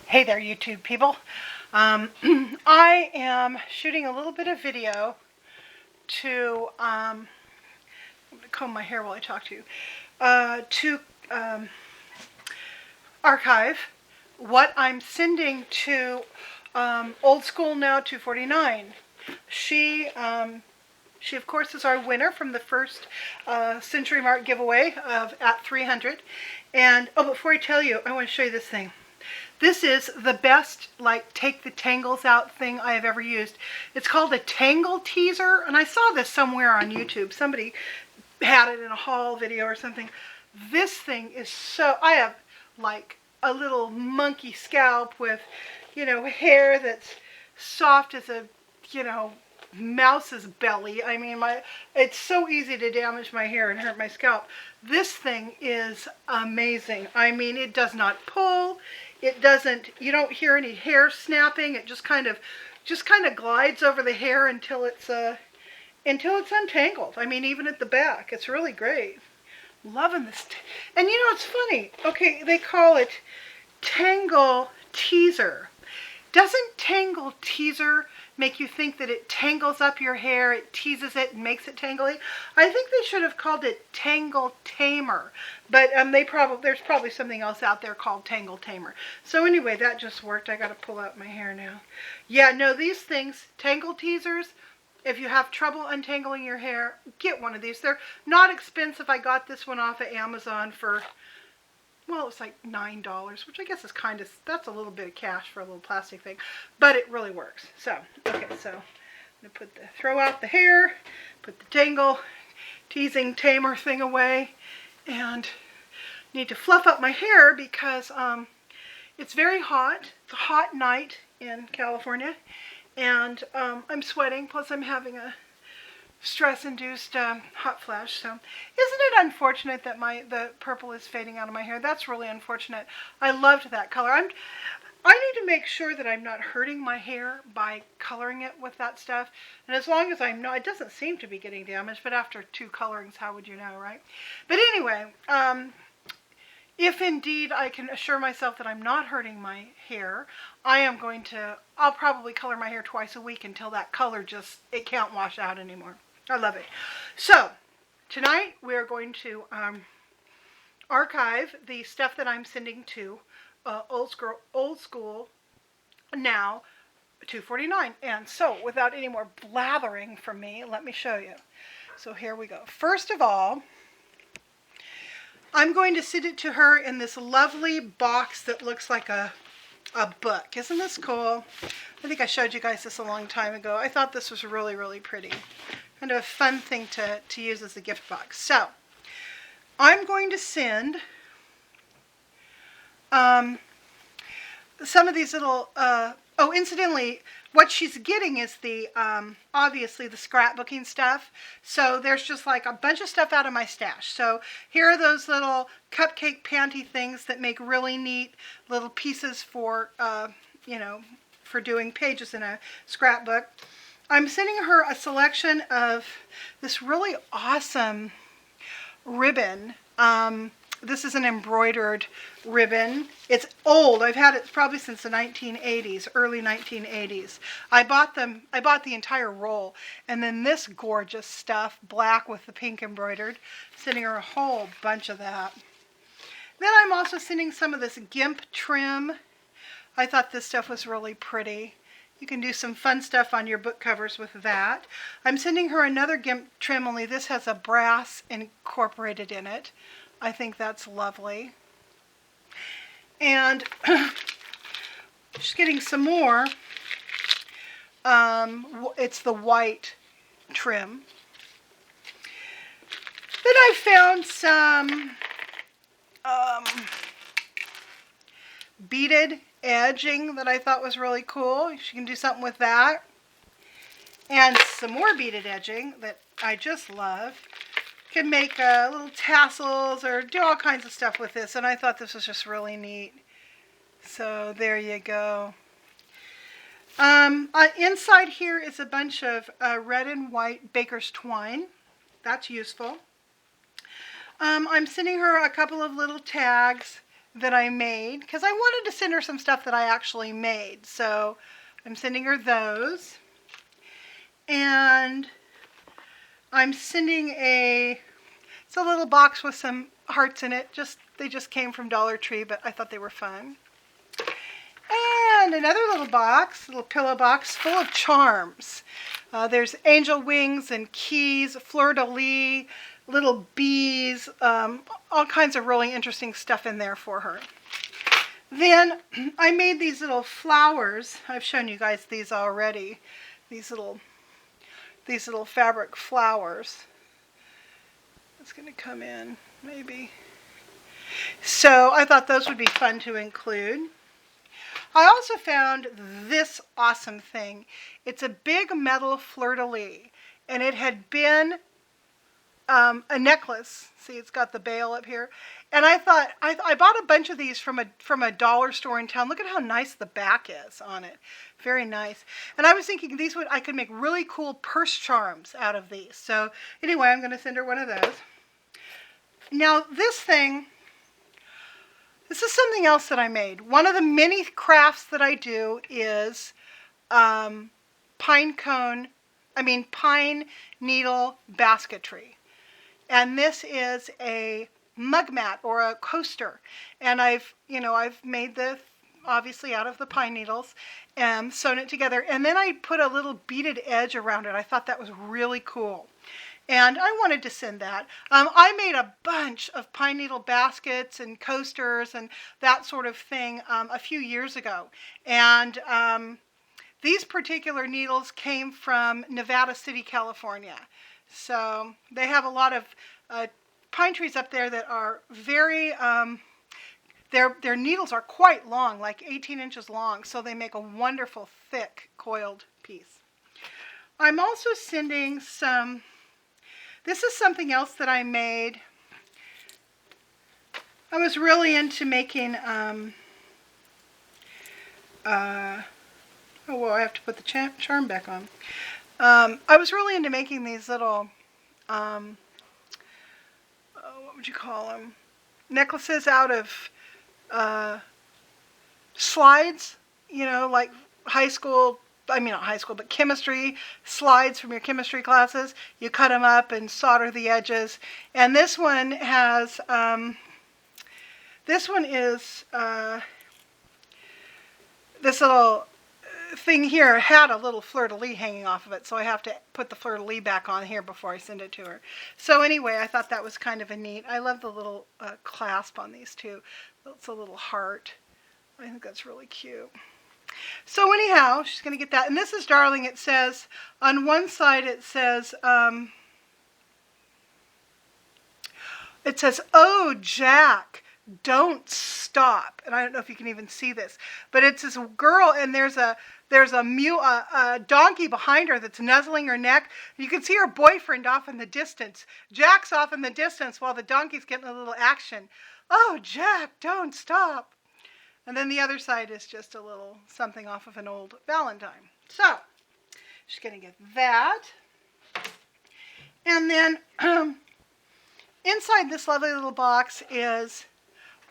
Hey there, YouTube people. I am shooting a little bit of video to, I'm going to comb my hair while I talk to you, to archive what I'm sending to Old School Now 249. She of course is our winner from the first Century Mark giveaway of at 300. And, oh, before I tell you, I want to show you this thing. This is the best, like, take the tangles out thing I have ever used. It's called a Tangle Teaser, and I saw this somewhere on YouTube. Somebody had it in a haul video or something. This thing is so, I have, like, a little monkey scalp with, hair that's soft as a, mouse's belly. I mean, it's so easy to damage my hair and hurt my scalp. This thing is amazing. I mean, it does not pull. It doesn't, you don't hear any hair snapping. It just kind of glides over the hair until it's untangled. I mean, even at the back, it's really great. Loving this. And it's funny. Okay, they call it Tangle Teaser. Doesn't Tangle Teaser make you think that it tangles up your hair, it teases it and makes it tangly? I think they should have called it Tangle Tamer, but there's probably something else out there called Tangle Tamer. So anyway, that just worked. I got to pull out my hair now. Yeah, no, these things, Tangle Teasers, if you have trouble untangling your hair, get one of these. They're not expensive. I got this one off of Amazon for, well, it was like $9, which I guess is that's a little bit of cash for a little plastic thing, but it really works. So, okay, so I'm going to throw out the hair, put the Tangle Teasing Tamer thing away, and need to fluff up my hair because it's very hot. It's a hot night in California, and I'm sweating, plus I'm having a stress-induced hot flash. So isn't it unfortunate that the purple is fading out of my hair? That's really unfortunate. I loved that color. I need to make sure that I'm not hurting my hair by coloring it with that stuff. And as long as I'm not, it doesn't seem to be getting damaged, but after 2 colorings, how would you know, right? But anyway, if indeed I can assure myself that I'm not hurting my hair, I'll probably color my hair twice a week until that color it can't wash out anymore. I love it. So, tonight we're going to archive the stuff that I'm sending to Old School Now 249. And so, without any more blathering from me, let me show you. So here we go. First of all, I'm going to send it to her in this lovely box that looks like a book. Isn't this cool? I think I showed you guys this a long time ago. I thought this was really, really pretty. Kind of a fun thing to use as a gift box. So, I'm going to send some of these little, incidentally, what she's getting is the, obviously the scrapbooking stuff. So there's just like a bunch of stuff out of my stash. So here are those little cupcake panty things that make really neat little pieces for, for doing pages in a scrapbook. I'm sending her a selection of this really awesome ribbon. This is an embroidered ribbon. It's old. I've had it probably since the 1980s, early 1980s. I bought the entire roll. And then this gorgeous stuff, black with the pink embroidered. Sending her a whole bunch of that. Then I'm also sending some of this GIMP trim. I thought this stuff was really pretty. You can do some fun stuff on your book covers with that. I'm sending her another GIMP trim, only this has a brass incorporated in it. I think that's lovely. And she's getting some more. It's the white trim. Then I found some beaded edging that I thought was really cool. She can do something with that. And some more beaded edging that I just love. Can make little tassels or do all kinds of stuff with this, and I thought this was just really neat. So there you go. Inside here is a bunch of red and white baker's twine. That's useful. I'm sending her a couple of little tags. that I made because I wanted to send her some stuff that I actually made. So I'm sending her those. And I'm sending it's a little box with some hearts in it. They just came from Dollar Tree, but I thought they were fun. And another little pillow box full of charms. There's angel wings and keys, fleur-de-lis, little bees, all kinds of really interesting stuff in there for her. Then I made these little flowers. I've shown you guys these already. These little fabric flowers. It's going to come in, maybe. So I thought those would be fun to include. I also found this awesome thing. It's a big metal fleur-de-lis, and it had been a necklace. See, it's got the bail up here. And I thought, I bought a bunch of these from a dollar store in town. Look at how nice the back is on it. Very nice. And I was thinking I could make really cool purse charms out of these. So anyway, I'm going to send her one of those. Now this is something else that I made. One of the many crafts that I do is pine needle basketry. And this is a mug mat or a coaster. And I've made this obviously out of the pine needles and sewn it together. And then I put a little beaded edge around it. I thought that was really cool. And I wanted to send that. I made a bunch of pine needle baskets and coasters and that sort of thing a few years ago. And these particular needles came from Nevada City, California. So they have a lot of pine trees up there that are very, their needles are quite long, like 18 inches long. So they make a wonderful, thick, coiled piece. I'm also sending this is something else that I made. I was really into making, oh, well, I have to put the charm back on. I was really into making these little, what would you call them? Necklaces out of slides, like not high school, but chemistry slides from your chemistry classes. You cut them up and solder the edges. And this one is, this little thing here had a little fleur-de-lis hanging off of it, so I have to put the fleur-de-lis back on here before I send it to her. So anyway, I thought that was kind of a neat. I love the little clasp on these too. It's a little heart. I think that's really cute. So anyhow, she's going to get that. And this is darling. It says, on one side it says, "Oh, Jack, don't stop." And I don't know if you can even see this, but it's this girl, and there's a donkey behind her that's nuzzling her neck. You can see her boyfriend off in the distance. Jack's off in the distance while the donkey's getting a little action. "Oh, Jack, don't stop." And then the other side is just a little something off of an old Valentine. So she's going to get that. And then inside this lovely little box is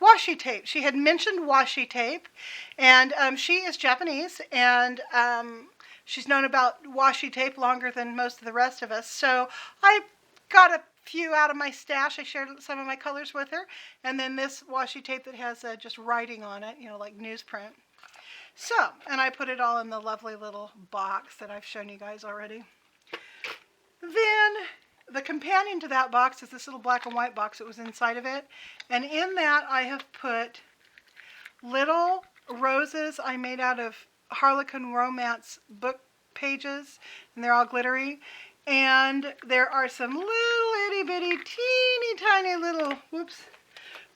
washi tape. She had mentioned washi tape, and she is Japanese, and she's known about washi tape longer than most of the rest of us. So I got a few out of my stash. I shared some of my colors with her, and then this washi tape that has just writing on it, like newsprint. So, and I put it all in the lovely little box that I've shown you guys already. Then the companion to that box is this little black and white box that was inside of it. And in that I have put little roses I made out of Harlequin Romance book pages, and they're all glittery. And there are some little itty bitty teeny tiny little,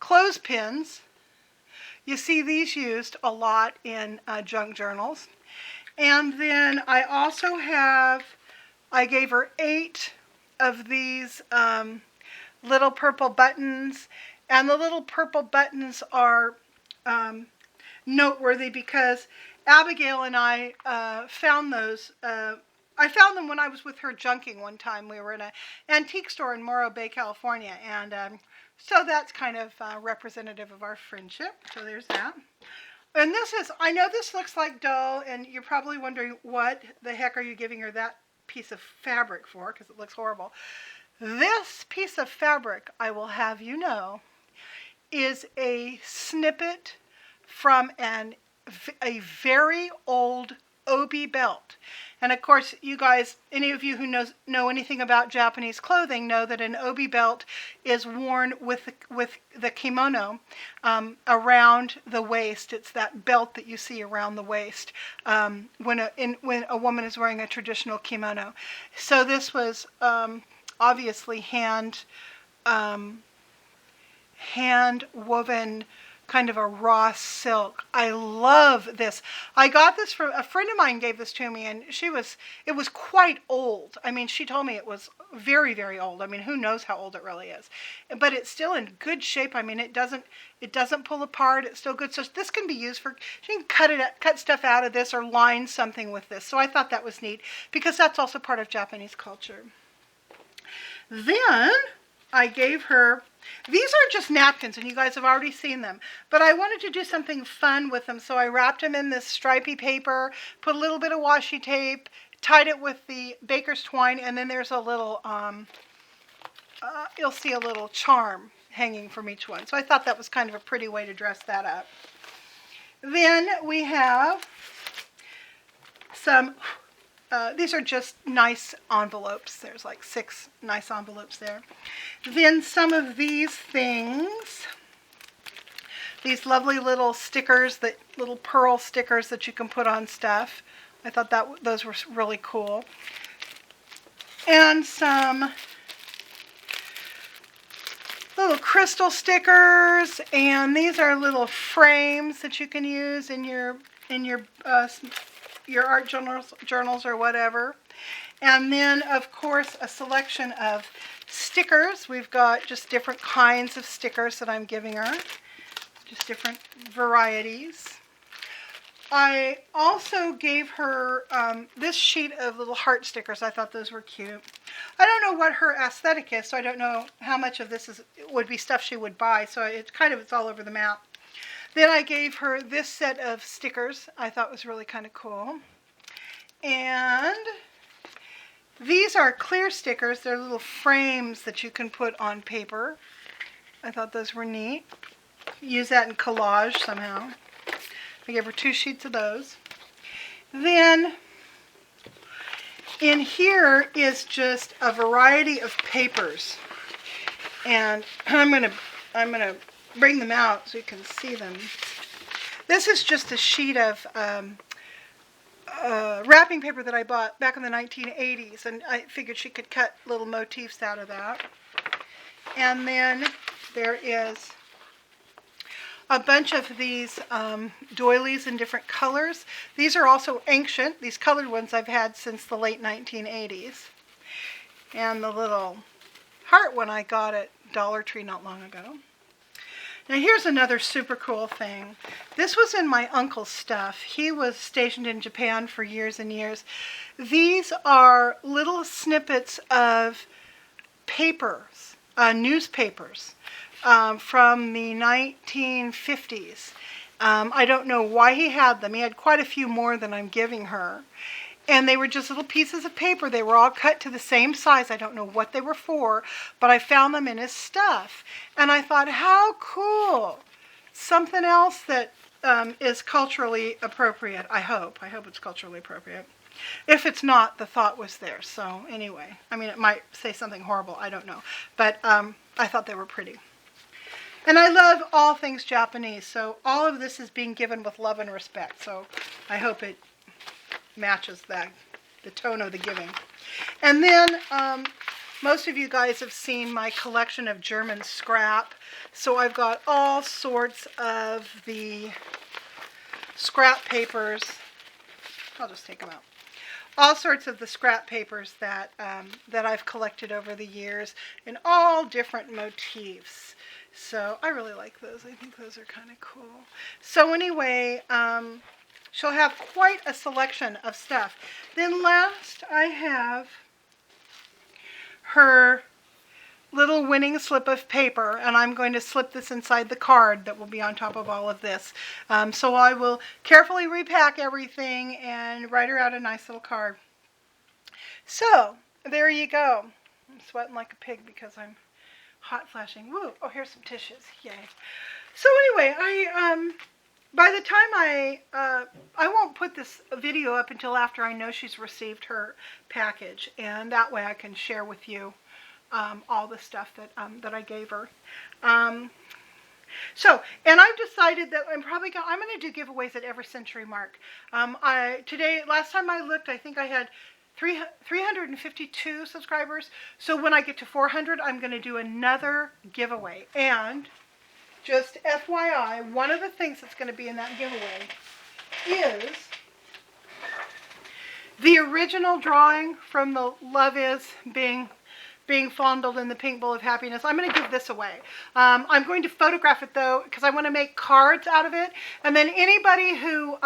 clothespins. You see these used a lot in junk journals. And then I also I gave her 8 of these little purple buttons. And the little purple buttons are noteworthy because Abigail and I found those. I found them when I was with her junking one time. We were in an antique store in Morro Bay, California, and So that's kind of representative of our friendship. So there's that. And this is, I know this looks like dull, and you're probably wondering what the heck are you giving her that piece of fabric for, because it looks horrible. This piece of fabric, I will have you know, is a snippet from a very old obi belt. And of course, you guys, any of you who know anything about Japanese clothing know that an obi belt is worn with the kimono around the waist. It's that belt that you see around the waist when a woman is wearing a traditional kimono. So this was obviously hand woven, kind of a raw silk. I love this. I got this from a friend of mine, gave this to me, and it was quite old. I mean, she told me it was very, very old. I mean, who knows how old it really is, but it's still in good shape. I mean, it doesn't pull apart. It's still good. So this can be used for, you can cut stuff out of this or line something with this. So I thought that was neat because that's also part of Japanese culture. Then I gave her, these are just napkins, and you guys have already seen them, but I wanted to do something fun with them, so I wrapped them in this stripy paper, put a little bit of washi tape, tied it with the baker's twine, and then there's a little, you'll see a little charm hanging from each one. So I thought that was kind of a pretty way to dress that up. Then we have some, these are just nice envelopes. There's like 6 nice envelopes there. Then some of these things, these lovely little stickers, little pearl stickers that you can put on stuff. I thought those were really cool. And some little crystal stickers, and these are little frames that you can use in your art journals or whatever. And then, of course, a selection of stickers. We've got just different kinds of stickers that I'm giving her, just different varieties. I also gave her this sheet of little heart stickers. I thought those were cute. I don't know what her aesthetic is, so I don't know how much of this would be stuff she would buy, so it's all over the map. Then I gave her this set of stickers I thought was really kind of cool. And these are clear stickers. They're little frames that you can put on paper. I thought those were neat. Use that in collage somehow. I gave her 2 sheets of those. Then in here is just a variety of papers. And I'm gonna bring them out so you can see them. This is just a sheet of wrapping paper that I bought back in the 1980s, and I figured she could cut little motifs out of that. And then there is a bunch of these doilies in different colors. These are also ancient. These colored ones I've had since the late 1980s. And the little heart one I got at Dollar Tree not long ago. Now here's another super cool thing. This was in my uncle's stuff. He was stationed in Japan for years and years. These are little snippets of papers, newspapers from the 1950s. I don't know why he had them. He had quite a few more than I'm giving her. And they were just little pieces of paper. They were all cut to the same size. I don't know what they were for, but I found them in his stuff. And I thought, how cool. Something else that is culturally appropriate, I hope. I hope it's culturally appropriate. If it's not, the thought was there. So anyway, I mean, it might say something horrible. I don't know. But I thought they were pretty. And I love all things Japanese. So all of this is being given with love and respect. So I hope it matches the tone of the giving. And then most of you guys have seen my collection of German scrap. So I've got all sorts of the scrap papers. I'll just take them out. All sorts of the scrap papers that I've collected over the years in all different motifs. So I really like those. I think those are kind of cool. So anyway, she'll have quite a selection of stuff. Then last I have her little winning slip of paper, and I'm going to slip this inside the card that will be on top of all of this. So I will carefully repack everything and write her out a nice little card. So there you go. I'm sweating like a pig because I'm hot flashing. Woo! Oh, here's some tissues. Yay! So anyway, by the time I won't put this video up until after I know she's received her package, and that way I can share with you all the stuff that I gave her. So, and I've decided that I'm going to do giveaways at every century mark. Last time I looked, I think I had 352 subscribers. So when I get to 400, I'm going to do another giveaway. And just FYI, one of the things that's going to be in that giveaway is the original drawing from the Love Is being fondled in the pink bowl of happiness. I'm going to give this away. I'm going to photograph it though, because I want to make cards out of it. And then anybody who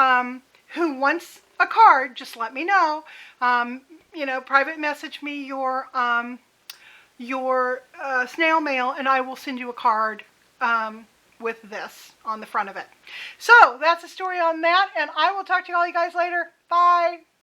wants a card, just let me know. Private message me your snail mail, and I will send you a card with this on the front of it. So that's the story on that, and I will talk to all you guys later. Bye.